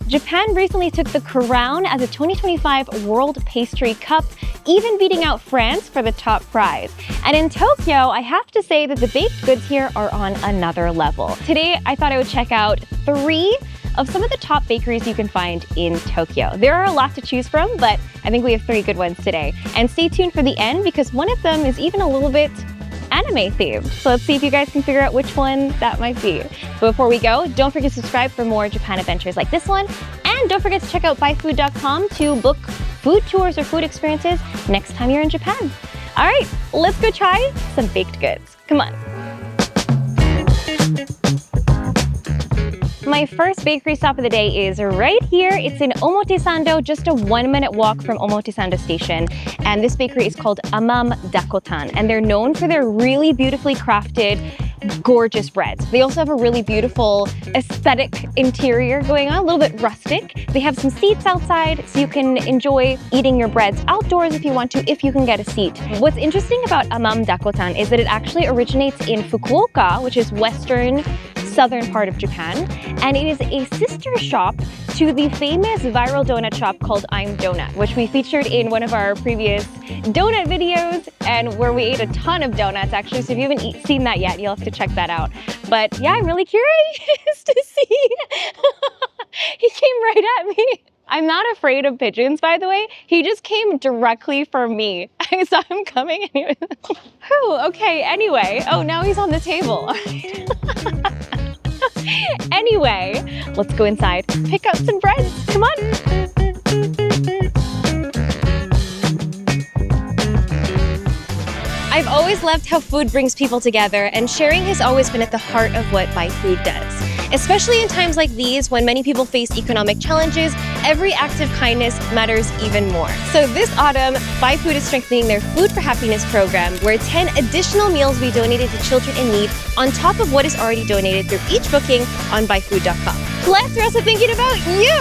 Japan recently took the crown as a 2025 World Pastry Cup, even beating out France for the top prize. And in Tokyo, I have to say that the baked goods here are on another level. Today, I thought I would check out 3 of some of the top bakeries you can find in Tokyo. There are a lot to choose from, but I think we have 3 good ones today. And stay tuned for the end because one of them is even a little bit anime themed. So let's see if you guys can figure out which one that might be. But before we go, don't forget to subscribe for more Japan adventures like this one. And don't forget to check out byfood.com to book food tours or food experiences next time you're in Japan. All right, let's go try some baked goods. Come on. My first bakery stop of the day is right here. It's in Omotesando, just a 1-minute walk from Omotesando Station. And this bakery is called AMAM DACOTAN. And they're known for their really beautifully crafted, gorgeous breads. They also have a really beautiful aesthetic interior going on, a little bit rustic. They have some seats outside, so you can enjoy eating your breads outdoors if you want to, if you can get a seat. What's interesting about AMAM DACOTAN is that it actually originates in Fukuoka, which is southern part of Japan, and it is a sister shop to the famous viral donut shop called I'm Donut, which we featured in one of our previous donut videos and where we ate a ton of donuts actually, so if you haven't seen that yet, you'll have to check that out. But yeah, I'm really curious to see. He came right at me. I'm not afraid of pigeons, by the way. He just came directly for me. I saw him coming and he was, whew, okay, anyway. Oh, now he's on the table. Anyway, let's go inside, pick out some breads. Come on. I've always loved how food brings people together, and sharing has always been at the heart of what byFood does. Especially in times like these, when many people face economic challenges, every act of kindness matters even more. So this autumn, byFood is strengthening their Food for Happiness program, where 10 additional meals will be donated to children in need on top of what is already donated through each booking on byfood.com. Plus, we're also thinking about you!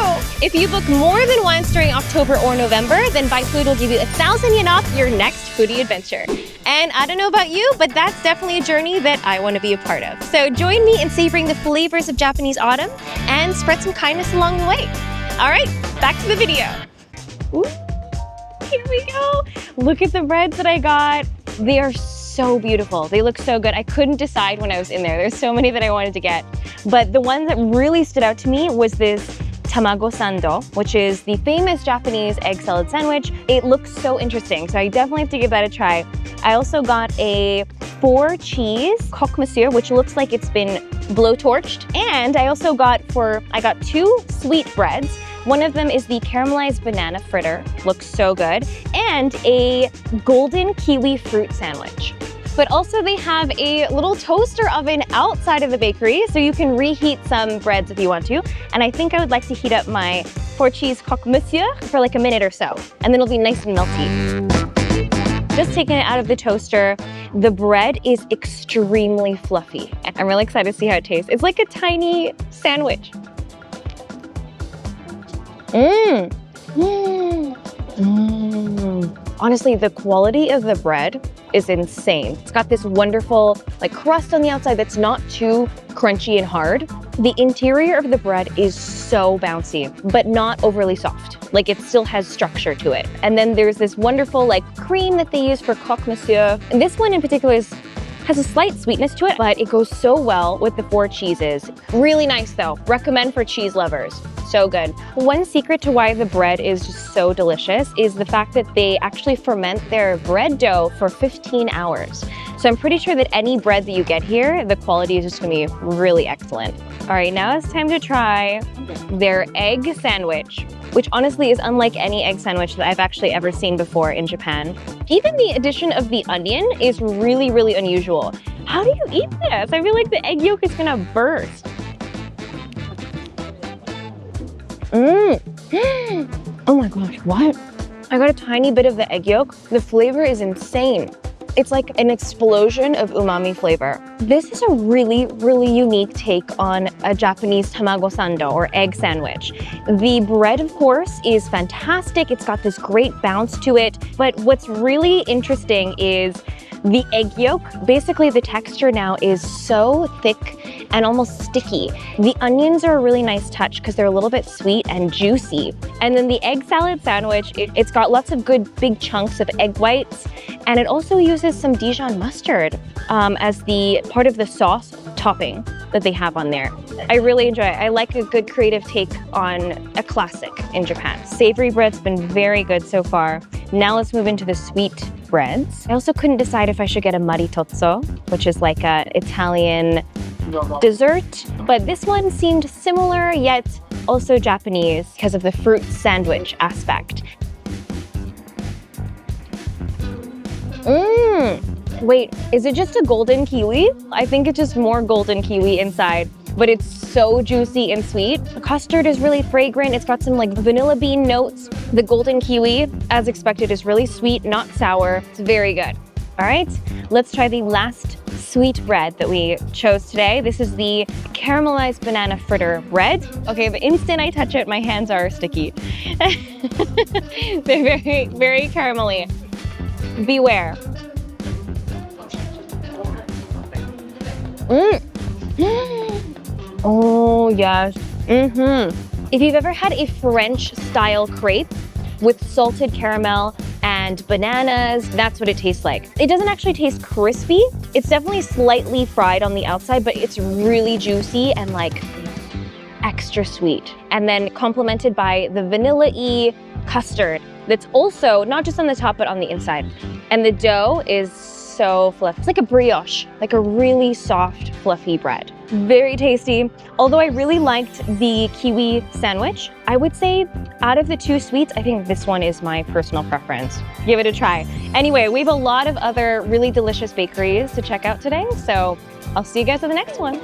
If you book more than once during October or November, then byFood will give you 1,000 yen off your next foodie adventure. And I don't know about you, but that's definitely a journey that I want to be a part of. So join me in savoring the flavors of Japanese autumn and spread some kindness along the way. All right, back to the video. Ooh, here we go. Look at the breads that I got. They are so beautiful. They look so good. I couldn't decide when I was in there. There's so many that I wanted to get. But the one that really stood out to me was this tamago sando, which is the famous Japanese egg salad sandwich. It looks so interesting, so I definitely have to give that a try. I also got a 4-cheese croque monsieur, which looks like it's been blowtorched. And I also got 2 sweet breads. One of them is the caramelized banana fritter, looks so good, and a golden kiwi fruit sandwich. But also they have a little toaster oven outside of the bakery, so you can reheat some breads if you want to. And I think I would like to heat up my 4-cheese croque monsieur for like a minute or so, and then it'll be nice and melty. Just taking it out of the toaster, the bread is extremely fluffy. I'm really excited to see how it tastes. It's like a tiny sandwich. Honestly, the quality of the bread is insane. It's got this wonderful like crust on the outside that's not too crunchy and hard. The interior of the bread is so bouncy, but not overly soft. Like it still has structure to it. And then there's this wonderful like cream that they use for croque monsieur. And this one in particular has a slight sweetness to it, but it goes so well with the 4 cheeses. Really nice though. Recommend for cheese lovers. So good. One secret to why the bread is just so delicious is the fact that they actually ferment their bread dough for 15 hours. So I'm pretty sure that any bread that you get here, the quality is just gonna be really excellent. All right, now it's time to try their egg sandwich, which honestly is unlike any egg sandwich that I've actually ever seen before in Japan. Even the addition of the onion is really, really unusual. How do you eat this? I feel like the egg yolk is gonna burst. Oh my gosh, what? I got a tiny bit of the egg yolk. The flavor is insane. It's like an explosion of umami flavor. This is a really, really unique take on a Japanese tamago sando or egg sandwich. The bread, of course, is fantastic. It's got this great bounce to it. But what's really interesting is The egg yolk, basically the texture now is so thick and almost sticky. The onions are a really nice touch because they're a little bit sweet and juicy. And then the egg salad sandwich, it's got lots of good big chunks of egg whites, and it also uses some Dijon mustard as the part of the sauce topping that they have on there. I really enjoy it. I like a good creative take on a classic in Japan. Savory bread's been very good so far. Now let's move into the sweet breads. I also couldn't decide if I should get a maritozzo, which is like an Italian dessert, but this one seemed similar yet also Japanese because of the fruit sandwich aspect. Wait, is it just a golden kiwi? I think it's just more golden kiwi inside, but it's so juicy and sweet. The custard is really fragrant. It's got some like vanilla bean notes. The golden kiwi, as expected, is really sweet, not sour. It's very good. All right, let's try the last sweet bread that we chose today. This is the caramelized banana fritter bread. Okay, the instant I touch it, my hands are sticky. They're very, very caramelly. Beware. Oh, yes. If you've ever had a French-style crepe with salted caramel and bananas, that's what it tastes like. It doesn't actually taste crispy. It's definitely slightly fried on the outside, but it's really juicy and like extra sweet. And then complemented by the vanilla-y custard that's also not just on the top, but on the inside. And the dough is so fluffy. It's like a brioche, like a really soft, fluffy bread. Very tasty. Although I really liked the kiwi sandwich, I would say out of the two sweets, I think this one is my personal preference. Give it a try. Anyway, we have a lot of other really delicious bakeries to check out today, so I'll see you guys at the next one.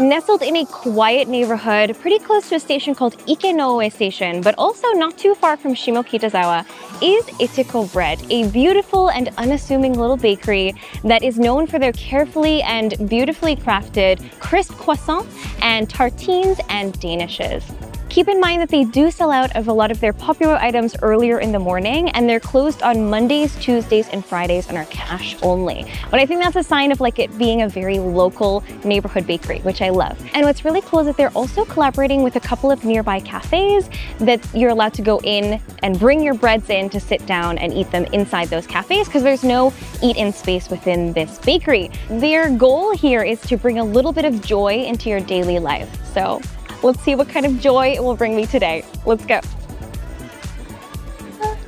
Nestled in a quiet neighborhood, pretty close to a station called Ikenoue Station, but also not too far from Shimo-Kitazawa, is Etéco Bread, a beautiful and unassuming little bakery that is known for their carefully and beautifully crafted crisp croissants and tartines and danishes. Keep in mind that they do sell out of a lot of their popular items earlier in the morning, and they're closed on Mondays, Tuesdays, and Fridays and are cash only. But I think that's a sign of like it being a very local neighborhood bakery, which I love. And what's really cool is that they're also collaborating with a couple of nearby cafes that you're allowed to go in and bring your breads in to sit down and eat them inside those cafes because there's no eat-in space within this bakery. Their goal here is to bring a little bit of joy into your daily life. So let's see what kind of joy it will bring me today. Let's go.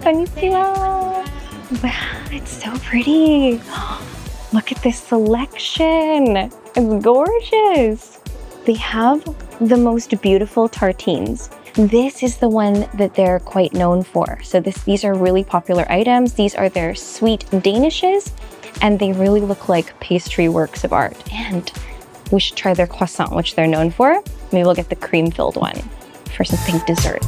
Konnichiwa. Wow, it's so pretty. Look at this selection. It's gorgeous. They have the most beautiful tartines. This is the one that they're quite known for. So these are really popular items. These are their sweet danishes, and they really look like pastry works of art. And we should try their croissant, which they're known for. Maybe we'll get the cream-filled one for something dessert.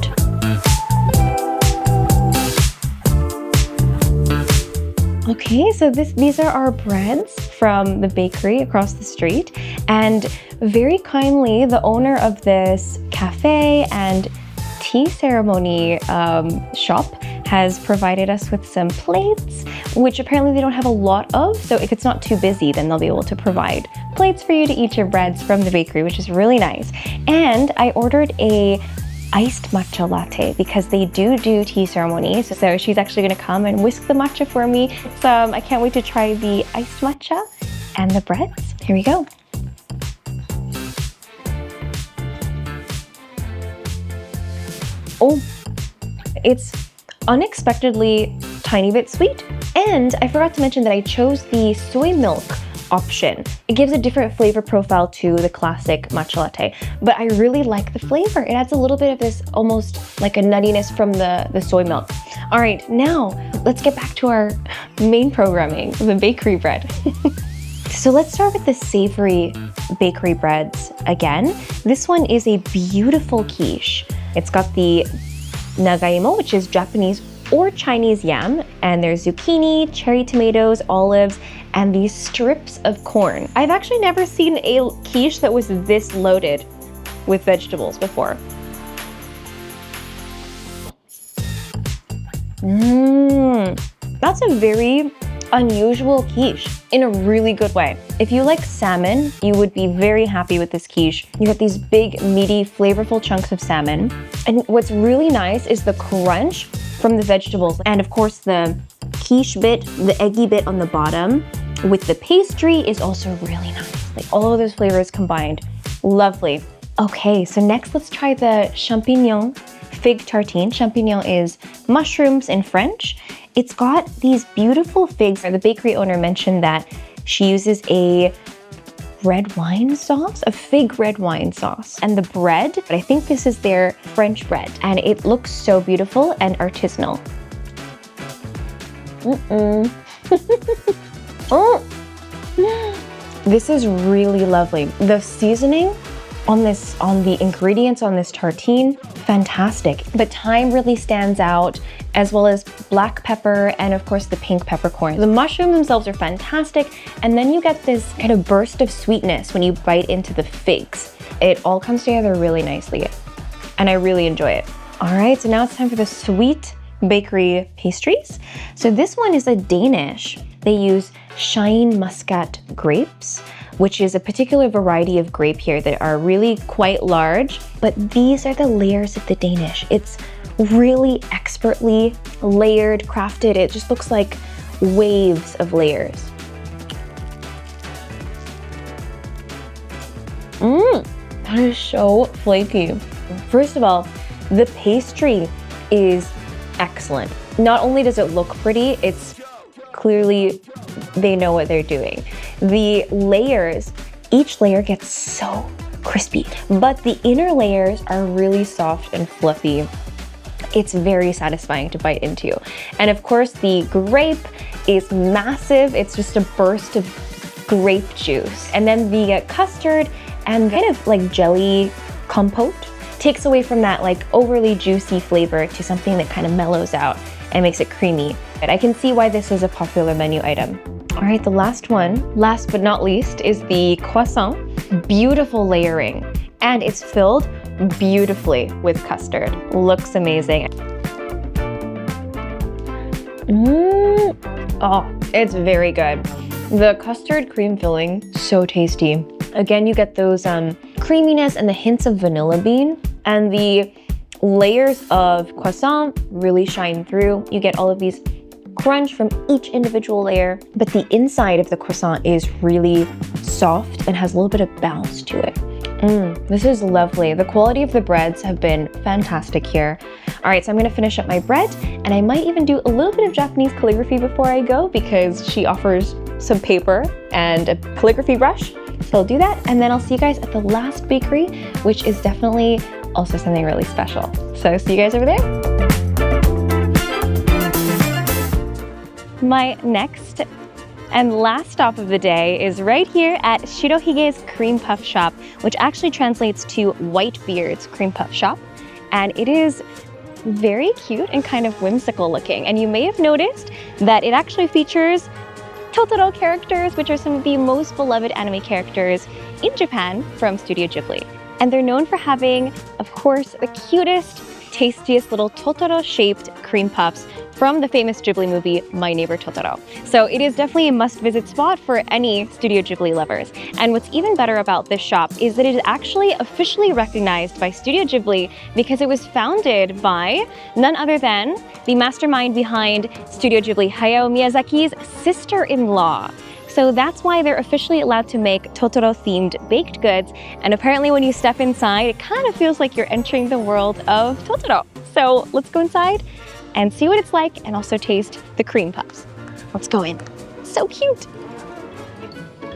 Okay, so these are our breads from the bakery across the street. And very kindly, the owner of this cafe and tea ceremony shop has provided us with some plates, which apparently they don't have a lot of. So if it's not too busy, then they'll be able to provide plates for you to eat your breads from the bakery, which is really nice. And I ordered a iced matcha latte because they do tea ceremonies. So she's actually gonna come and whisk the matcha for me. So I can't wait to try the iced matcha and the breads. Here we go. Oh, it's unexpectedly tiny bit sweet. And I forgot to mention that I chose the soy milk option. It gives a different flavor profile to the classic matcha latte, but I really like the flavor. It adds a little bit of this almost like a nuttiness from the soy milk. All right, now let's get back to our main programming, the bakery bread. So let's start with the savory bakery breads again. This one is a beautiful quiche. It's got the nagaimo, which is Japanese or Chinese yam, and there's zucchini, cherry tomatoes, olives, and these strips of corn. I've actually never seen a quiche that was this loaded with vegetables before. That's a very unusual quiche in a really good way. If you like salmon, you would be very happy with this quiche. You get these big, meaty, flavorful chunks of salmon. And what's really nice is the crunch from the vegetables. And of course, the quiche bit, the eggy bit on the bottom with the pastry is also really nice. Like all of those flavors combined. Lovely. Okay, so next let's try the champignon fig tartine. Champignon is mushrooms in French. It's got these beautiful figs. The bakery owner mentioned that she uses a red wine sauce, a fig red wine sauce, and the bread, but I think this is their French bread, and it looks so beautiful and artisanal. Oh, this is really lovely. The seasoning on the ingredients on this tartine, fantastic. The thyme really stands out, as well as black pepper and of course the pink peppercorn. The mushrooms themselves are fantastic, and then you get this kind of burst of sweetness when you bite into the figs. It all comes together really nicely, and I really enjoy it. All right, so now it's time for the sweet bakery pastries. So this one is a Danish. They use Shine Muscat grapes, which is a particular variety of grape here that are really quite large, but these are the layers of the Danish. It's really expertly layered, crafted. It just looks like waves of layers. That is so flaky. First of all, the pastry is excellent. Not only does it look pretty, it's clearly they know what they're doing. The layers, each layer gets so crispy, but the inner layers are really soft and fluffy. It's very satisfying to bite into. And of course, the grape is massive. It's just a burst of grape juice. And then the custard and kind of like jelly compote takes away from that like overly juicy flavor to something that kind of mellows out and makes it creamy. But I can see why this is a popular menu item. All right, the last one, last but not least, is the croissant. Beautiful layering, and it's filled beautifully with custard. Looks amazing. Oh, it's very good. The custard cream filling, so tasty. Again, you get those creaminess and the hints of vanilla bean, and the layers of croissant really shine through. You get all of these crunch from each individual layer, but the inside of the croissant is really soft and has a little bit of bounce to it. This is lovely. The quality of the breads have been fantastic here. All right, so I'm gonna finish up my bread, and I might even do a little bit of Japanese calligraphy before I go because she offers some paper and a calligraphy brush. So I'll do that, and then I'll see you guys at the last bakery, which is definitely also something really special. So see you guys over there. My next and last stop of the day is right here at Shiro-Hige's Cream Puff Shop, which actually translates to Whitebeard's Cream Puff Shop. And it is very cute and kind of whimsical looking. And you may have noticed that it actually features Totoro characters, which are some of the most beloved anime characters in Japan from Studio Ghibli. And they're known for having, of course, the cutest, tastiest little Totoro-shaped cream puffs from the famous Ghibli movie, My Neighbor Totoro. So it is definitely a must-visit spot for any Studio Ghibli lovers. And what's even better about this shop is that it is actually officially recognized by Studio Ghibli because it was founded by none other than the mastermind behind Studio Ghibli, Hayao Miyazaki's sister-in-law. So that's why they're officially allowed to make Totoro-themed baked goods. And apparently when you step inside, it kind of feels like you're entering the world of Totoro. So let's go inside and see what it's like and also taste the cream puffs. Let's go in. So cute.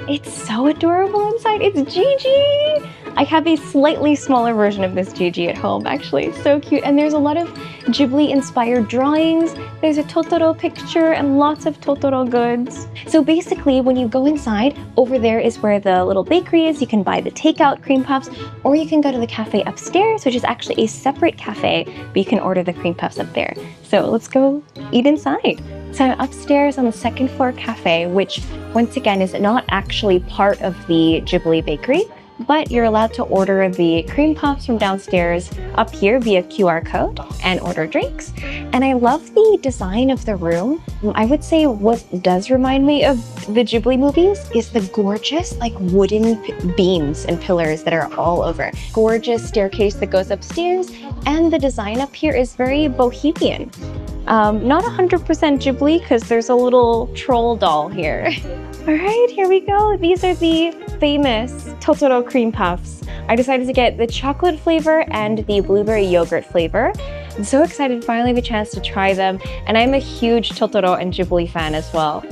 It's so adorable inside. It's Gigi. I have a slightly smaller version of this Gigi at home, actually. So cute. And there's a lot of Ghibli-inspired drawings. There's a Totoro picture and lots of Totoro goods. So basically, when you go inside, over there is where the little bakery is. You can buy the takeout cream puffs, or you can go to the cafe upstairs, which is actually a separate cafe, but you can order the cream puffs up there. So let's go eat inside. So I'm upstairs on the second floor cafe, which once again is not actually part of the Ghibli bakery, but you're allowed to order the cream puffs from downstairs up here via QR code and order drinks. And I love the design of the room. I would say what does remind me of the Ghibli movies is the gorgeous like wooden beams and pillars that are all over. Gorgeous staircase that goes upstairs, and the design up here is very bohemian. Not 100% Ghibli because there's a little troll doll here. All right, here we go. These are the famous Totoro cream puffs. I decided to get the chocolate flavor and the blueberry yogurt flavor. I'm so excited to finally have a chance to try them, and I'm a huge Totoro and Ghibli fan as well.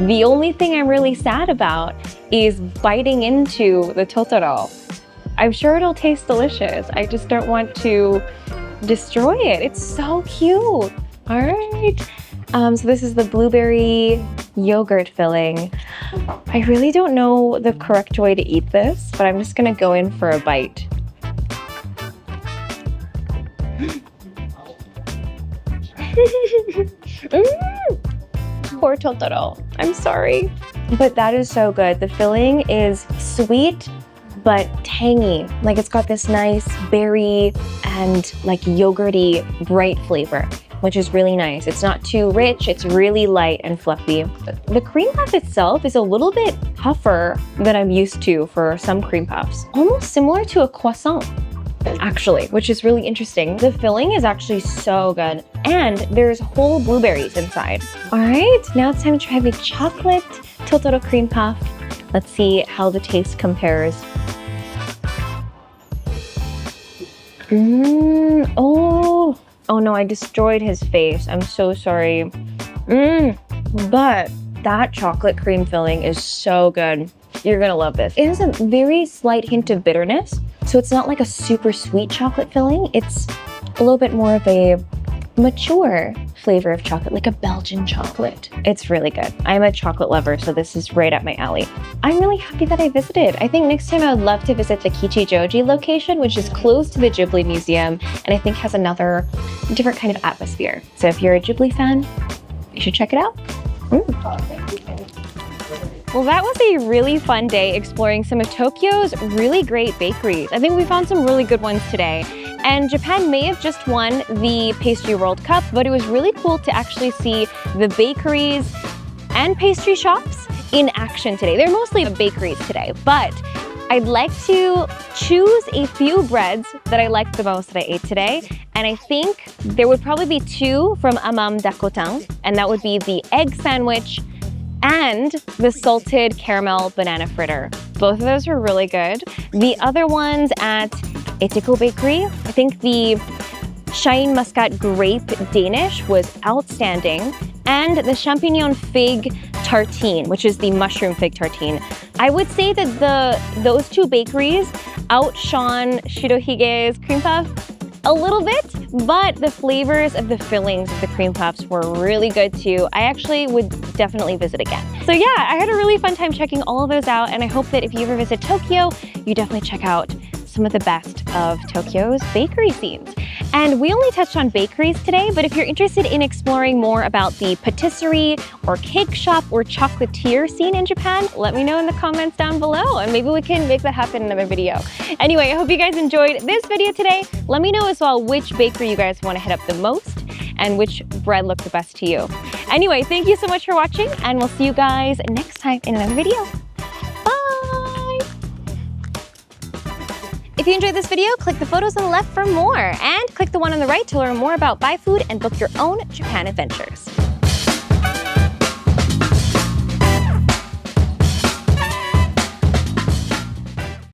The only thing I'm really sad about is biting into the Totoro. I'm sure it'll taste delicious. I just don't want to destroy it. It's so cute. All right. So this is the blueberry yogurt filling. I really don't know the correct way to eat this, but I'm just gonna go in for a bite. Poor Totoro. I'm sorry. But that is so good. The filling is sweet, but tangy. Like it's got this nice berry and like yogurty bright flavor, which is really nice. It's not too rich, it's really light and fluffy. The cream puff itself is a little bit tougher than I'm used to for some cream puffs. Almost similar to a croissant, actually, which is really interesting. The filling is actually so good, and there's whole blueberries inside. All right, now it's time to try the chocolate Totoro cream puff. Let's see how the taste compares. Oh no, I destroyed his face. I'm so sorry. But that chocolate cream filling is so good. You're gonna love this. It has a very slight hint of bitterness, so it's not like a super sweet chocolate filling. It's a little bit more of a mature flavor of chocolate, like a Belgian chocolate. It's really good. I'm a chocolate lover, so this is right up my alley. I'm really happy that I visited. I think next time I would love to visit the Kichijoji location, which is close to the Ghibli Museum, and I think has another different kind of atmosphere. So if you're a Ghibli fan, you should check it out. Well, that was a really fun day exploring some of Tokyo's really great bakeries. I think we found some really good ones today. And Japan may have just won the Pastry World Cup, but it was really cool to actually see the bakeries and pastry shops in action today. They're mostly bakeries today, but I'd like to choose a few breads that I liked the most that I ate today. And I think there would probably be two from AMAM DACOTAN, and that would be the egg sandwich and the salted caramel banana fritter. Both of those were really good. The other ones at Etéco Bakery, I think the Shine Muscat Grape Danish was outstanding, and the Champignon Fig Tartine, which is the mushroom fig tartine. I would say that those two bakeries outshone Shiro-Hige's cream puff a little bit, but the flavors of the fillings of the cream puffs were really good too. I actually would definitely visit again. So yeah, I had a really fun time checking all of those out, and I hope that if you ever visit Tokyo, you definitely check out some of the best of Tokyo's bakery scenes. And we only touched on bakeries today, but if you're interested in exploring more about the patisserie or cake shop or chocolatier scene in Japan, let me know in the comments down below, and maybe we can make that happen in another video. Anyway, I hope you guys enjoyed this video today. Let me know as well which bakery you guys want to hit up the most and which bread looked the best to you. Anyway, thank you so much for watching, and we'll see you guys next time in another video. If you enjoyed this video, click the photos on the left for more, and click the one on the right to learn more about byFood and book your own Japan adventures.